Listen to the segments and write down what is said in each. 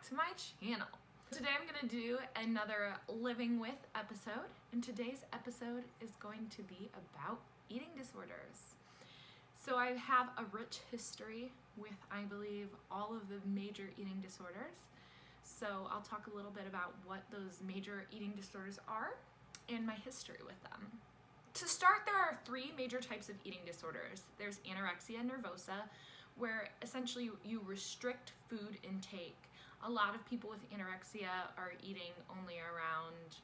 back to my channel. Today I'm gonna do another Living With episode, and today's episode is going to be about eating disorders. So I have a rich history with, I believe, all of the major eating disorders. So I'll talk a little bit about what those major eating disorders are and my history with them. To start, there are three major types of eating disorders. There's anorexia nervosa, where essentially you restrict food intake. A lot of people with anorexia are eating only around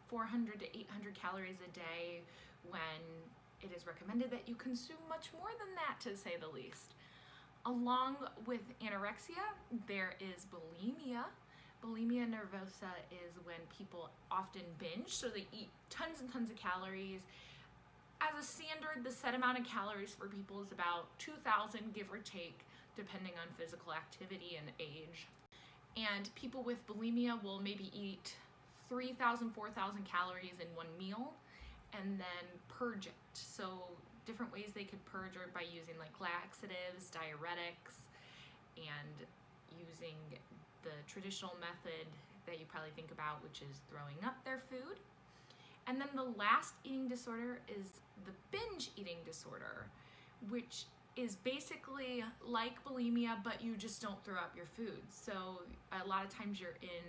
400 to 800 calories a day when it is recommended that you consume much more than that, to say the least. Along with anorexia, there is bulimia. Bulimia nervosa is when people often binge, so they eat tons and tons of calories. As a standard, the set amount of calories for people is about 2,000, give or take, depending on physical activity and age. And people with bulimia will maybe eat 3,000, 4,000 calories in one meal and then purge it. So different ways they could purge are by using like laxatives, diuretics, and using the traditional method that you probably think about, which is throwing up their food. And then the last eating disorder is the binge eating disorder, which is basically like bulimia, but you just don't throw up your food. So a lot of times you're in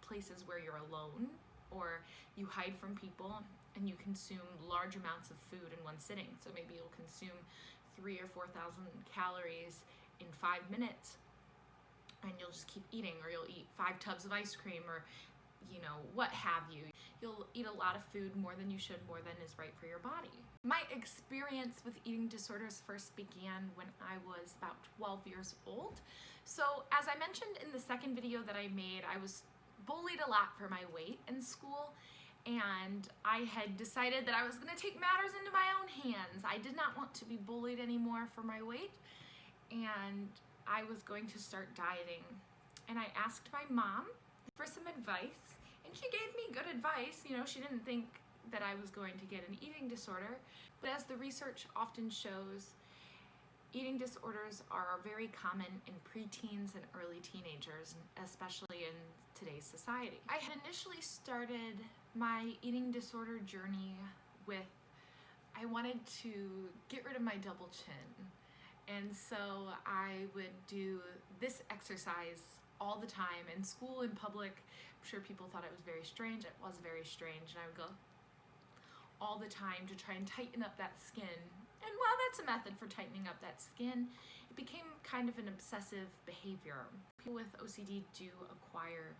places where you're alone, or you hide from people and you consume large amounts of food in one sitting. So maybe you'll consume 3,000 or 4,000 calories in 5 minutes, and you'll just keep eating, or you'll eat 5 tubs of ice cream, or what have you. You'll eat a lot of food, more than you should, more than is right for your body. My experience with eating disorders first began when I was about 12 years old. So as I mentioned in the second video that I made, I was bullied a lot for my weight in school, and I had decided that I was going to take matters into my own hands. I did not want to be bullied anymore for my weight, and I was going to start dieting. And I asked my mom for some advice, and she gave me good advice. She didn't think that I was going to get an eating disorder, but as the research often shows, eating disorders are very common in preteens and early teenagers, especially in today's society. I had initially started my eating disorder journey with, I wanted to get rid of my double chin. And so I would do this exercise all the time in school, in public. I'm sure people thought it was very strange. It was very strange. And I would go all the time to try and tighten up that skin. And while that's a method for tightening up that skin, it became kind of an obsessive behavior. People with OCD do acquire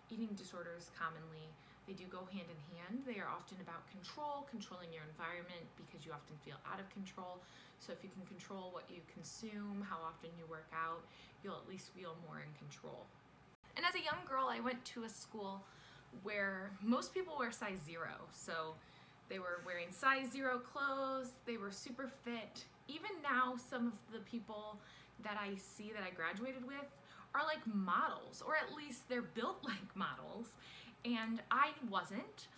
eating disorders commonly. They do go hand in hand. They are often about control, controlling your environment, because you often feel out of control. So if you can control what you consume, how often you work out, you'll at least feel more in control. And as a young girl, I went to a school where most people wear size 0. So they were wearing size 0 clothes, they were super fit. Even now, some of the people that I see that I graduated with are like models, or at least they're built like models. And I wasn't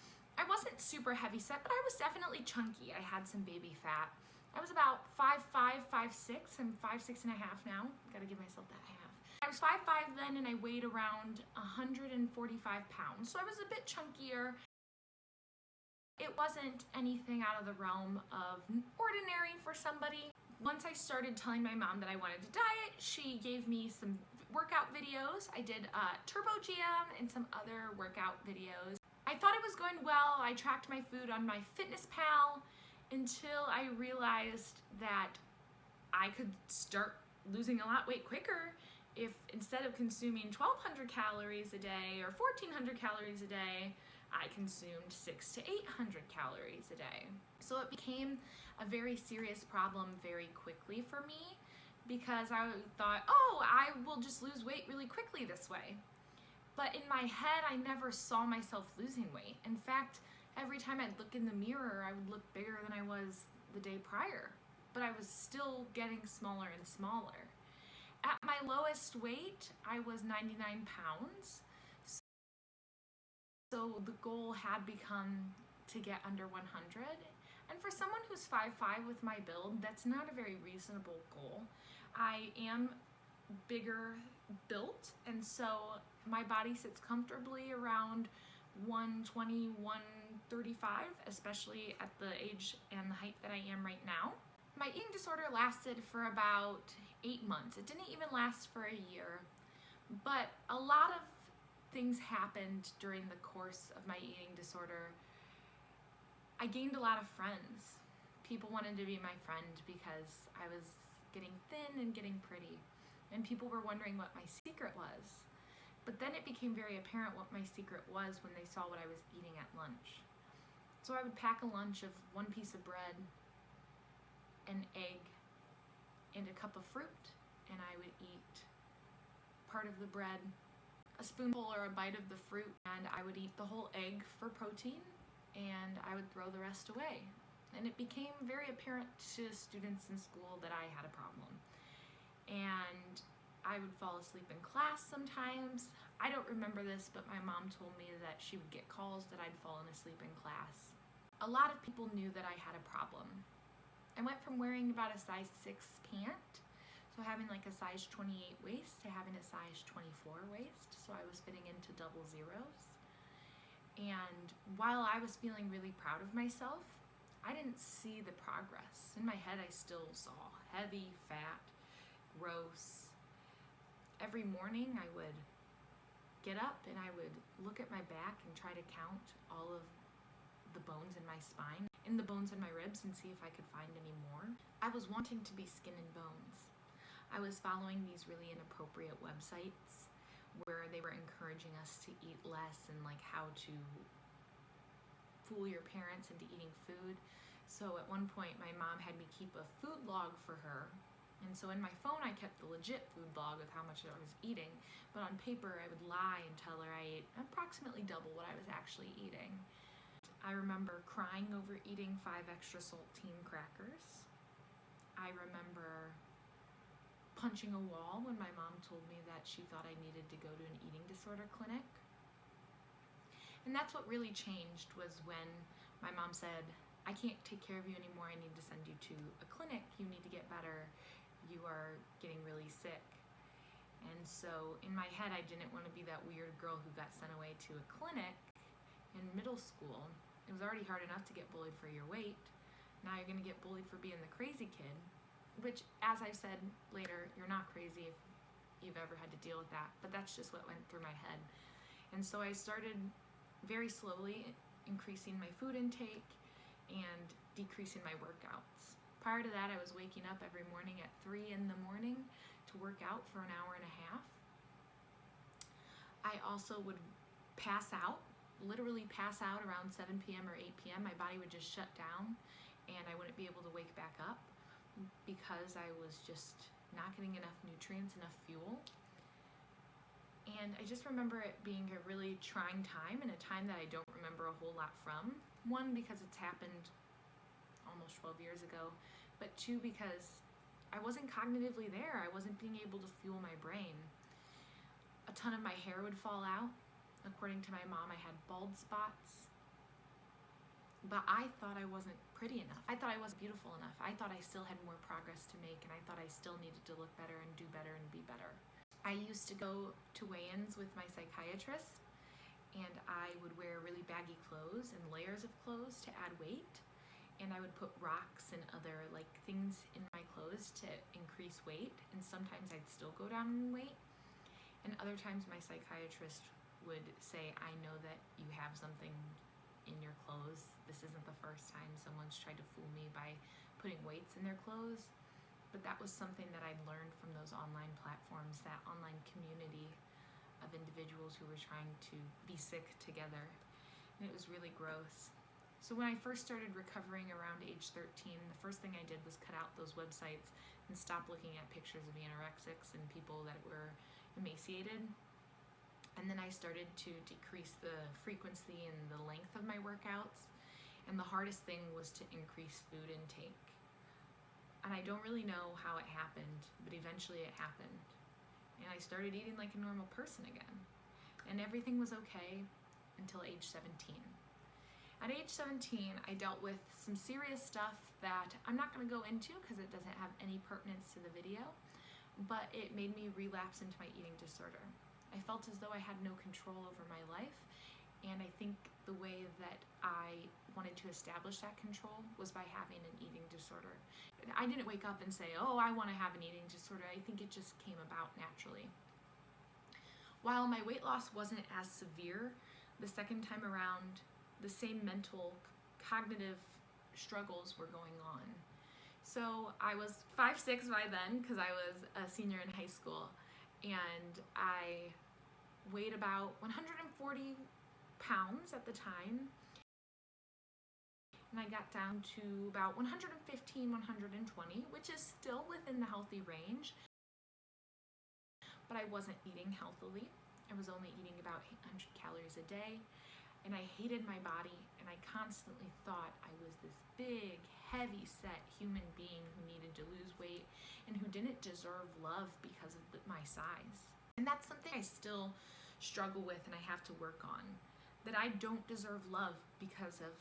super heavy set, but I was definitely chunky. I had some baby fat. I was about 5'5", 5'6". I'm 5'6.5" now. Gotta give myself that half. I was 5'5" then, and I weighed around 145 pounds. So I was a bit chunkier. It wasn't anything out of the realm of ordinary for somebody. Once I started telling my mom that I wanted to diet, she gave me some workout videos. I did Turbo GM and some other workout videos. I thought it was going well. I tracked my food on my FitnessPal until I realized that I could start losing a lot of weight quicker if, instead of consuming 1,200 calories a day or 1,400 calories a day, I consumed 600 to 800 calories a day. So it became a very serious problem very quickly for me, because I thought, oh, I will just lose weight really quickly this way. But in my head, I never saw myself losing weight. In fact, every time I'd look in the mirror, I would look bigger than I was the day prior. But I was still getting smaller and smaller. At my lowest weight, I was 99 pounds. So the goal had become to get under 100. And for someone who's 5'5" with my build, that's not a very reasonable goal. I am bigger built, and so my body sits comfortably around 120, 135, especially at the age and the height that I am right now. My eating disorder lasted for about 8 months. It didn't even last for a year, but a lot of things happened during the course of my eating disorder. I gained a lot of friends. People wanted to be my friend because I was getting thin and getting pretty, and people were wondering what my secret was. But then it became very apparent what my secret was when they saw what I was eating at lunch. So I would pack a lunch of 1 piece of bread, an egg, and a cup of fruit, and I would eat part of the bread, a spoonful or a bite of the fruit, and I would eat the whole egg for protein, and I would throw the rest away. And it became very apparent to students in school that I had a problem. And I would fall asleep in class sometimes. I don't remember this, but my mom told me that she would get calls that I'd fallen asleep in class. A lot of people knew that I had a problem. I went from wearing about a size 6 pant, so having like a size 28 waist, to having a size 24 waist, so I was fitting into double zeros. And while I was feeling really proud of myself, I didn't see the progress. In my head, I still saw heavy, fat, gross. Every morning I would get up and I would look at my back and try to count all of the bones in my spine, in the bones in my ribs, and see if I could find any more. I was wanting to be skin and bones. I was following these really inappropriate websites where they were encouraging us to eat less and like how to fool your parents into eating food. So at one point my mom had me keep a food log for her, and so in my phone I kept the legit food log with how much I was eating, but on paper I would lie and tell her I ate approximately double what I was actually eating. I remember crying over eating 5 extra saltine crackers. I remember punching a wall when my mom told me that she thought I needed to go to an eating disorder clinic. And that's what really changed, was when my mom said, I can't take care of you anymore, I need to send you to a clinic, you need to get better, you are getting really sick. And so in my head I didn't want to be that weird girl who got sent away to a clinic in middle school. It was already hard enough to get bullied for your weight. Now you're going to get bullied for being the crazy kid, which, as I've said later, you're not crazy if you've ever had to deal with that, but that's just what went through my head. And so I started very slowly increasing my food intake and decreasing my workouts. Prior to that, I was waking up every morning at 3 in the morning to work out for an hour and a half. I also would pass out, literally pass out around 7 p.m. or 8 p.m. My body would just shut down and I wouldn't be able to wake back up because I was just not getting enough nutrients, enough fuel. And I just remember it being a really trying time, and a time that I don't remember a whole lot from. 1, because it's happened almost 12 years ago, but 2, because I wasn't cognitively there. I wasn't being able to fuel my brain. A ton of my hair would fall out. According to my mom, I had bald spots. But I thought I wasn't pretty enough. I thought I wasn't beautiful enough. I thought I still had more progress to make, and I thought I still needed to look better and do better and be better. I used to go to weigh-ins with my psychiatrist, and I would wear really baggy clothes and layers of clothes to add weight, and I would put rocks and other things in my clothes to increase weight, and sometimes I'd still go down in weight, and other times my psychiatrist would say, I know that you have something in your clothes. This isn't the first time someone's tried to fool me by putting weights in their clothes. But that was something that I learned from those online platforms, that online community of individuals who were trying to be sick together. And it was really gross. So when I first started recovering around age 13, the first thing I did was cut out those websites and stop looking at pictures of anorexics and people that were emaciated. And then I started to decrease the frequency and the length of my workouts. And the hardest thing was to increase food intake. And I don't really know how it happened, but eventually it happened. And I started eating like a normal person again. And everything was okay until age 17. At age 17, I dealt with some serious stuff that I'm not going to go into because it doesn't have any pertinence to the video. but it made me relapse into my eating disorder. I felt as though I had no control over my life, and I think the way that I wanted to establish that control was by having an eating disorder. I didn't wake up and say, oh, I want to have an eating disorder. I think it just came about naturally. While my weight loss wasn't as severe the second time around, the same mental, cognitive struggles were going on. So I was 5'6" by then because I was a senior in high school, and I weighed about 140 pounds at the time, and I got down to about 115, 120, which is still within the healthy range, but I wasn't eating healthily. I was only eating about 800 calories a day, and I hated my body, and I constantly thought I was this big, heavy-set human being who needed to lose weight and who didn't deserve love because of my size. And that's something I still struggle with and I have to work on, that I don't deserve love because of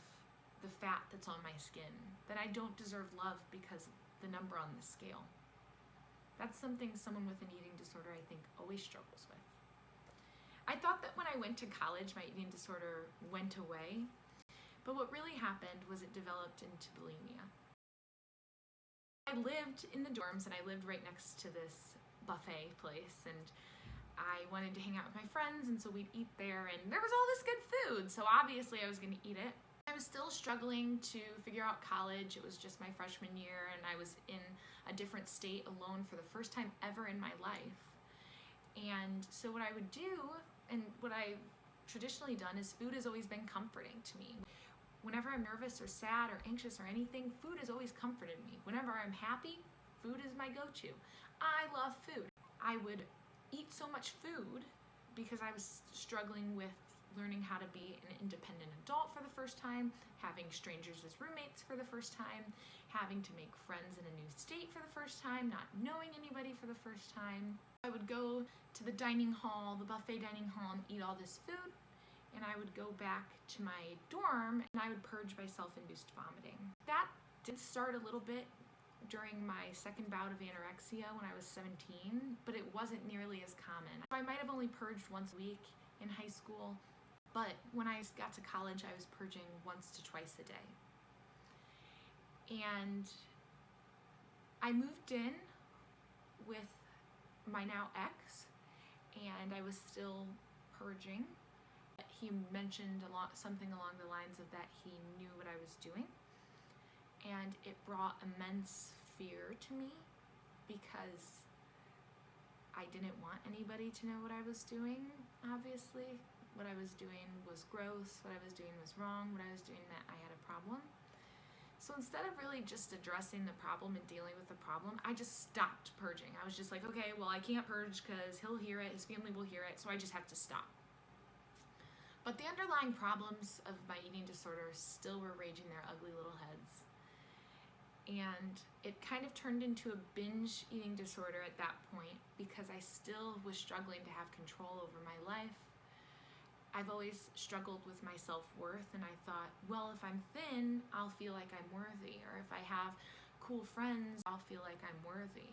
the fat that's on my skin, that I don't deserve love because of the number on the scale. That's something someone with an eating disorder, I think, always struggles with. I thought that when I went to college, my eating disorder went away, but what really happened was it developed into bulimia. I lived in the dorms, and I lived right next to this buffet place, and I wanted to hang out with my friends, and so we'd eat there, and there was all this good food, so obviously I was going to eat it. I was still struggling to figure out college. It was just my freshman year, and I was in a different state alone for the first time ever in my life. And so what I would do, and what I've traditionally done, is food has always been comforting to me. Whenever I'm nervous or sad or anxious or anything, food has always comforted me. Whenever I'm happy, food is my go-to. I love food. I would eat so much food because I was struggling with learning how to be an independent adult for the first time, having strangers as roommates for the first time, having to make friends in a new state for the first time, not knowing anybody for the first time. I would go to the dining hall, the buffet dining hall, and eat all this food, and I would go back to my dorm and I would purge by self-induced vomiting. That did start a little bit during my second bout of anorexia when I was 17, but it wasn't nearly as common. I might have only purged once a week in high school, but when I got to college, I was purging once to twice a day. And I moved in with my now ex, and I was still purging. He mentioned something along the lines of that he knew what I was doing, and it brought immense fear to me because I didn't want anybody to know what I was doing, obviously. What I was doing was gross, what I was doing was wrong, what I was doing meant I had a problem. So instead of really just addressing the problem and dealing with the problem, I just stopped purging. I was just like, okay, well, I can't purge because he'll hear it, his family will hear it, so I just have to stop. But the underlying problems of my eating disorder still were raging their ugly little heads. And it kind of turned into a binge eating disorder at that point because I still was struggling to have control over my life. I've always struggled with my self-worth, and I thought, well, if I'm thin, I'll feel like I'm worthy, or if I have cool friends, I'll feel like I'm worthy.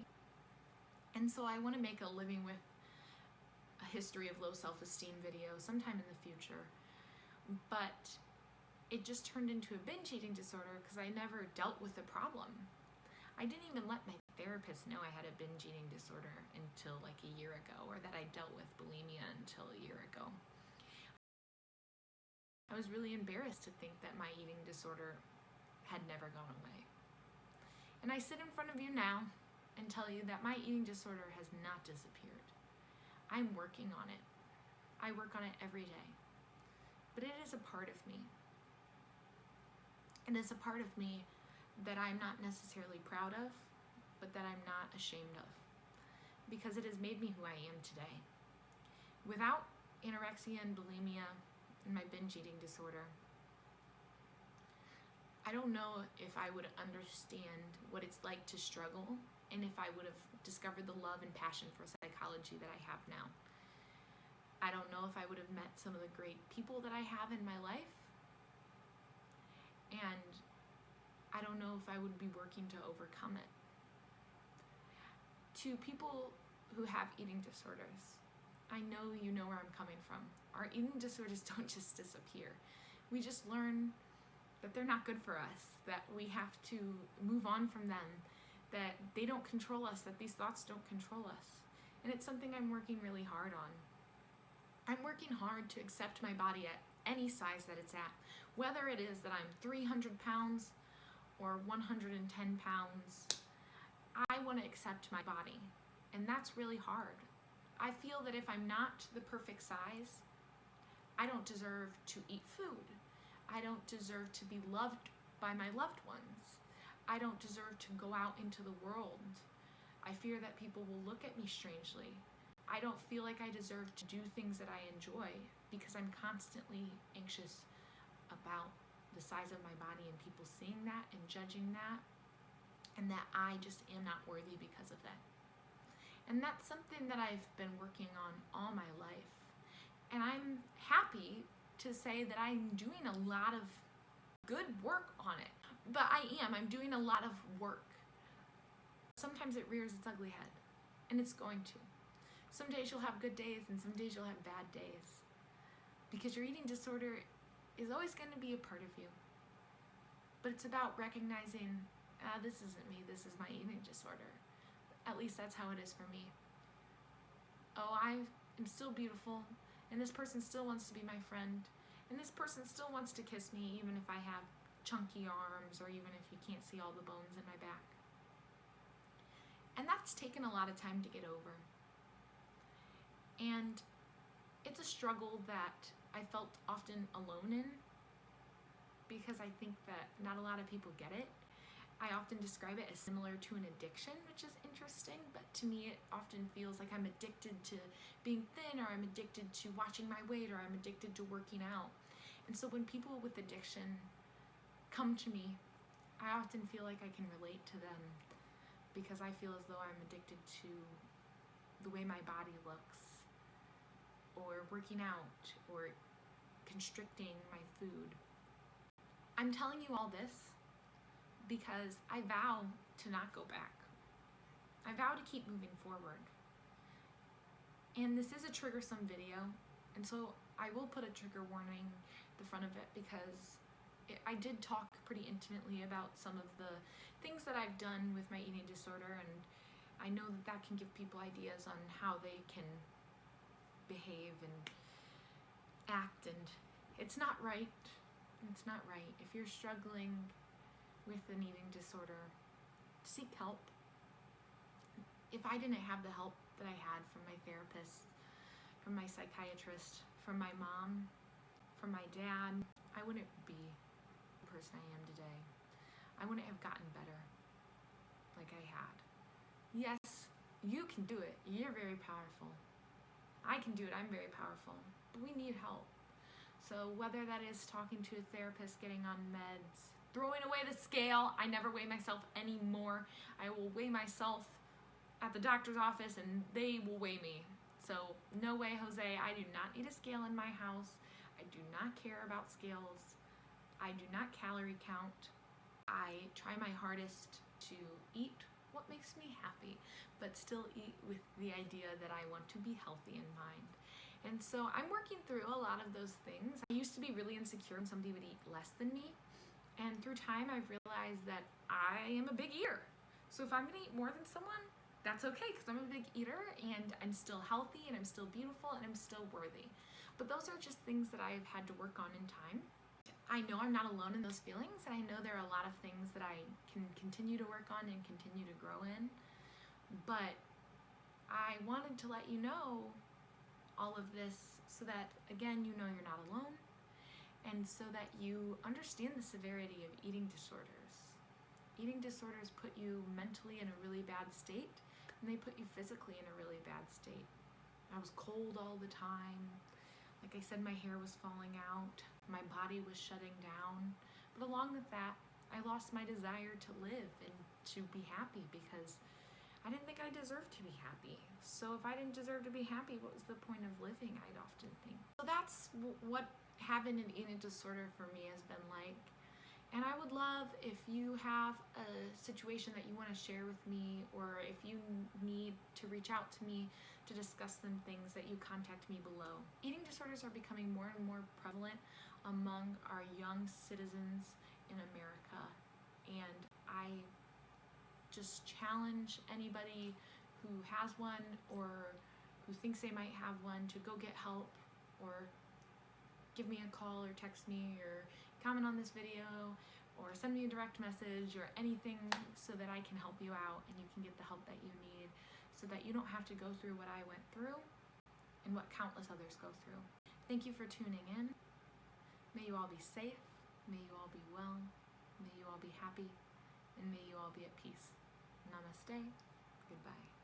And so I want to make a living with a history of low self-esteem video sometime in the future, but it just turned into a binge eating disorder because I never dealt with the problem. I didn't even let my therapist know I had a binge eating disorder until like a year ago, or that I dealt with bulimia until a year ago. I was really embarrassed to think that my eating disorder had never gone away. And I sit in front of you now and tell you that my eating disorder has not disappeared. I'm working on it. I work on it every day. But it is a part of me. It is a part of me that I'm not necessarily proud of, but that I'm not ashamed of, because it has made me who I am today. Without anorexia and bulimia and my binge eating disorder, I don't know if I would understand what it's like to struggle, and if I would have discovered the love and passion for psychology that I have now. I don't know if I would have met some of the great people that I have in my life, and I don't know if I would be working to overcome it. to people who have eating disorders, I know you know where I'm coming from. Our eating disorders don't just disappear. We just learn that they're not good for us, that we have to move on from them, that they don't control us, that these thoughts don't control us. And it's something I'm working really hard on. I'm working hard to accept my body at any size that it's at, whether it is that I'm 300 pounds or 110 pounds. I want to accept my body, and that's really hard. I feel that if I'm not the perfect size, I don't deserve to eat food. I don't deserve to be loved by my loved ones. I don't deserve to go out into the world. I fear that people will look at me strangely. I don't feel like I deserve to do things that I enjoy because I'm constantly anxious about the size of my body and people seeing that and judging that, and that I just am not worthy because of that. And that's something that I've been working on all my life. And I'm happy to say that I'm doing a lot of good work on it. But I'm doing a lot of work. Sometimes it rears its ugly head, and it's going to. Some days you'll have good days, and some days you'll have bad days. Because your eating disorder is always going to be a part of you. But it's about recognizing, this isn't me, this is my eating disorder. At least that's how it is for me. Oh, I am still beautiful, and this person still wants to be my friend, and this person still wants to kiss me even if I have chunky arms, or even if you can't see all the bones in my back. And that's taken a lot of time to get over. And it's a struggle that I felt often alone in, because I think that not a lot of people get it. I often describe it as similar to an addiction, which is interesting, but to me it often feels like I'm addicted to being thin, or I'm addicted to watching my weight, or I'm addicted to working out. And so when people with addiction come to me, I often feel like I can relate to them, because I feel as though I'm addicted to the way my body looks, or working out, or constricting my food. I'm telling you all this because I vow to not go back. I vow to keep moving forward. And this is a triggersome video, and so I will put a trigger warning at the front of it, because I did talk pretty intimately about some of the things that I've done with my eating disorder, and I know that that can give people ideas on how they can behave and act, and it's not right. It's not right. If you're struggling with an eating disorder, seek help. If I didn't have the help that I had from my therapist, from my psychiatrist, from my mom, from my dad, I wouldn't be the person I am today. I wouldn't have gotten better like I had. Yes, you can do it. You're very powerful. I can do it. I'm very powerful. But we need help. So whether that is talking to a therapist, getting on meds, throwing away the scale, I never weigh myself anymore. I will weigh myself at the doctor's office and they will weigh me. So no way, Jose, I do not need a scale in my house. I do not care about scales. I do not calorie count. I try my hardest to eat what makes me happy, but still eat with the idea that I want to be healthy in mind. And so I'm working through a lot of those things. I used to be really insecure when somebody would eat less than me. And through time, I've realized that I am a big eater. So if I'm gonna eat more than someone, that's okay, because I'm a big eater and I'm still healthy and I'm still beautiful and I'm still worthy. But those are just things that I've had to work on in time. I know I'm not alone in those feelings, and I know there are a lot of things that I can continue to work on and continue to grow in. But I wanted to let you know all of this so that, again, you know you're not alone, and so that you understand the severity of eating disorders. Eating disorders put you mentally in a really bad state, and they put you physically in a really bad state. I was cold all the time. Like I said, my hair was falling out. My body was shutting down. But along with that, I lost my desire to live and to be happy, because I didn't think I deserved to be happy. So if I didn't deserve to be happy, what was the point of living, I'd often think. So that's what having an eating disorder for me has been like. And I would love if you have a situation that you want to share with me, or if you need to reach out to me to discuss some things, that you contact me below. Eating disorders are becoming more and more prevalent among our young citizens in America, and I just challenge anybody who has one or who thinks they might have one to go get help, or give me a call or text me or comment on this video or send me a direct message or anything, so that I can help you out and you can get the help that you need, so that you don't have to go through what I went through and what countless others go through. Thank you for tuning in. May you all be safe, may you all be well, may you all be happy, and may you all be at peace. Namaste. Goodbye.